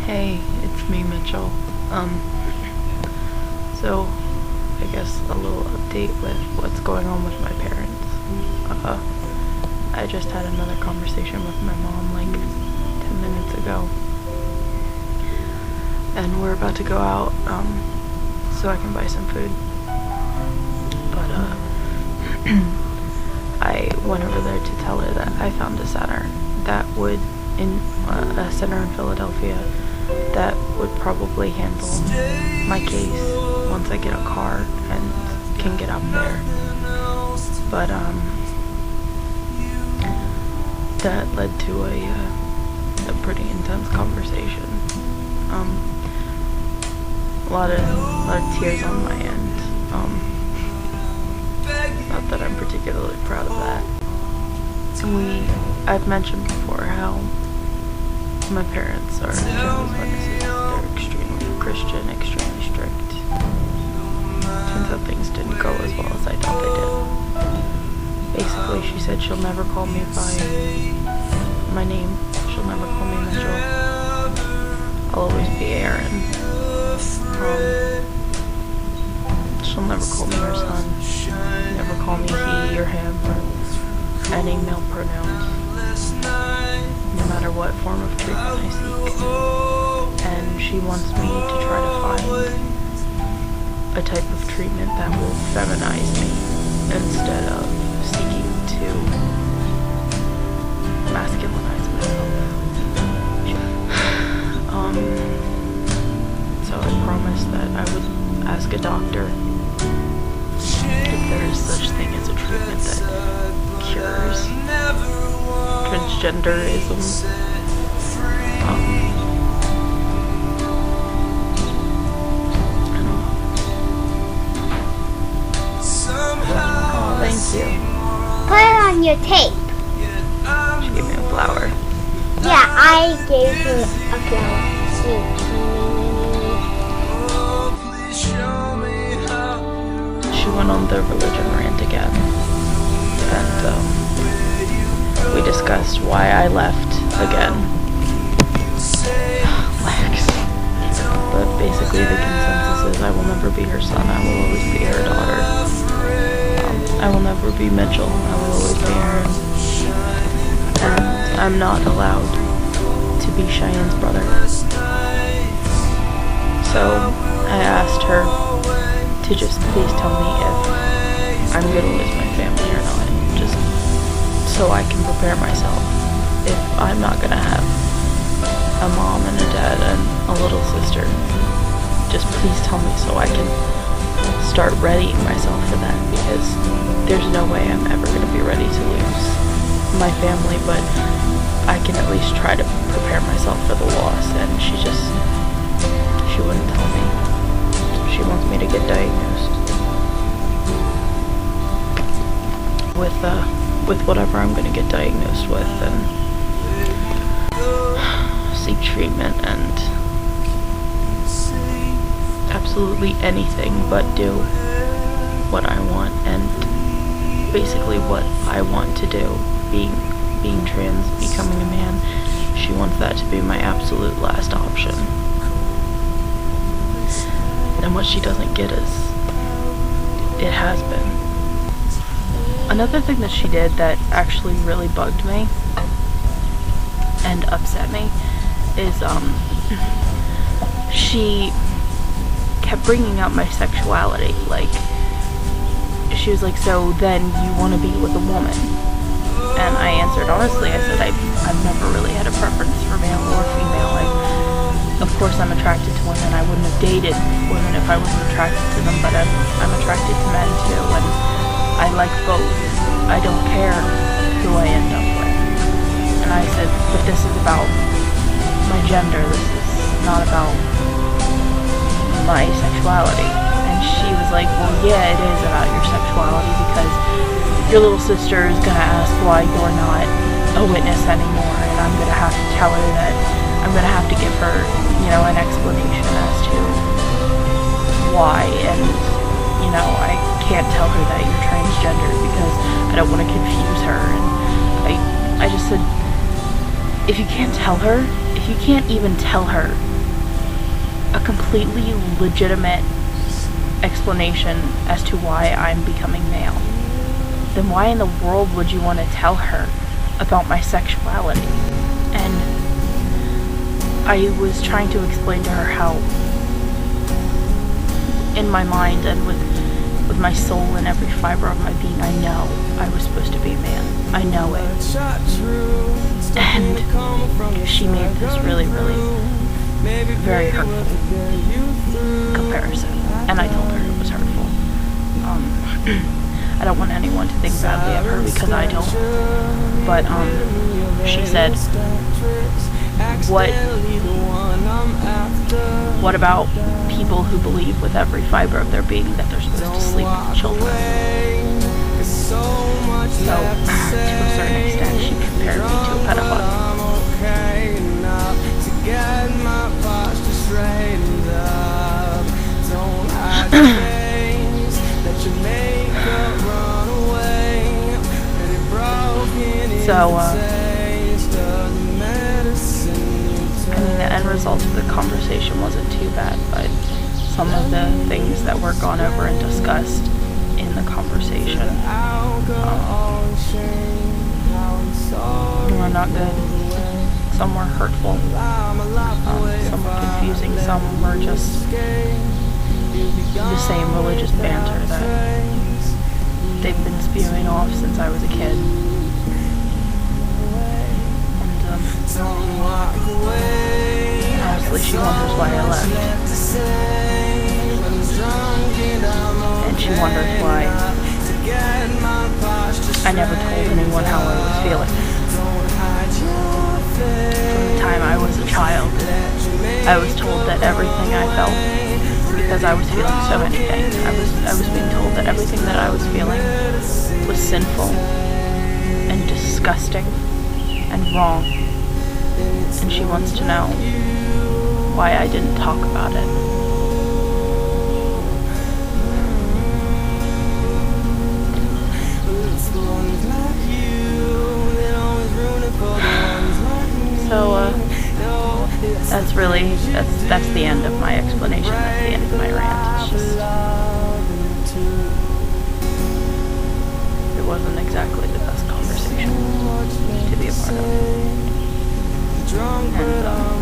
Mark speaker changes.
Speaker 1: Hey, it's me, Mitchell. So, I guess a little update with what's going on with my parents. I just had another conversation with my mom like 10 minutes ago. And we're about to go out, so I can buy some food. But, I went over there to tell her that I found a center that would, a center in Philadelphia that would probably handle my case once I get a car and can get up there. But that led to a pretty intense conversation. A lot of tears on my end. Not that I'm particularly proud of that. I've mentioned before how my parents are Jehovah's Witnesses. They're extremely Christian, extremely strict. Turns out things didn't go as well as I thought they did. Basically, she said she'll never call me by my name. She'll never call me Mitchell. I'll always be Aaron. She'll never call me her son. Never call me he or him or any male pronouns. No matter what form of treatment I seek. And she wants me to try to find a type of treatment that will feminize me instead of seeking to masculinize myself. So I promised that I would ask a doctor if there is such thing as a treatment that cures transgenderism. Oh, thank you.
Speaker 2: Put it on your tape.
Speaker 1: She gave me a flower.
Speaker 2: Yeah, I gave her a flower.
Speaker 1: She went on the religion rant again. And, we discussed why I left again. Lex. But basically the consensus is I will never be her son. I will always be her daughter. I will never be Mitchell. I will always be Aaron. And I'm not allowed to be Cheyenne's brother. So I asked her to just please tell me if I'm gonna lose my family or not. Just so I can prepare myself if I'm not gonna have a mom and a dad and a little sister. Just please tell me so I can start readying myself for that, because there's no way I'm ever gonna be ready to lose my family, but I can at least try to prepare myself for the loss. And she wouldn't tell me. She wants me to get diagnosed with whatever I'm going to get diagnosed with and seek treatment and absolutely anything but do what I want and basically what I want to do, being trans, becoming a man. She wants that to be my absolute last option. And what she doesn't get is it has been. Another thing that she did that actually really bugged me and upset me is she kept bringing up my sexuality. Like, she was like, so then you want to be with a woman? And I answered honestly. I said I've never really had a preference for male or female. Of course I'm attracted to women. I wouldn't have dated women if I wasn't attracted to them, but I'm attracted to men too, and I like both. I don't care who I end up with. And I said, but this is about my gender. This is not about my sexuality. And she was like, well, yeah, it is about your sexuality, because your little sister is going to ask why you're not a witness anymore, and I'm going to have to tell her that I'm going to have to give her, an explanation as to why, and, I can't tell her that you're transgender because I don't want to confuse her. And I just said, if you can't even tell her a completely legitimate explanation as to why I'm becoming male, then why in the world would you want to tell her about my sexuality? And I was trying to explain to her how, in my mind and with my soul and every fiber of my being, I know I was supposed to be a man. I know it. And she made this really, really very hurtful comparison. And I told her it was hurtful. I don't want anyone to think badly of her because I don't. But she said, what about people who believe with every fiber of their being that they're supposed to sleep with children? So, to a certain extent, she compared me to a pedophile. So, I mean, the end result of the conversation wasn't too bad, but some of the things that were gone over and discussed in the conversation were not good. Some were hurtful, some were confusing, some were just the same religious banter that they've been spewing off since I was a kid. Honestly, she wonders why I left. And she wonders why I never told anyone how I was feeling. From the time I was a child, I was told that everything I felt, because I was feeling so many things, I was being told that everything that I was feeling was sinful and disgusting and wrong. And she wants to know why I didn't talk about it. So, that's the end of my explanation. That's the end of my rant. It's just, it wasn't exactly the best conversation to be a part of. And,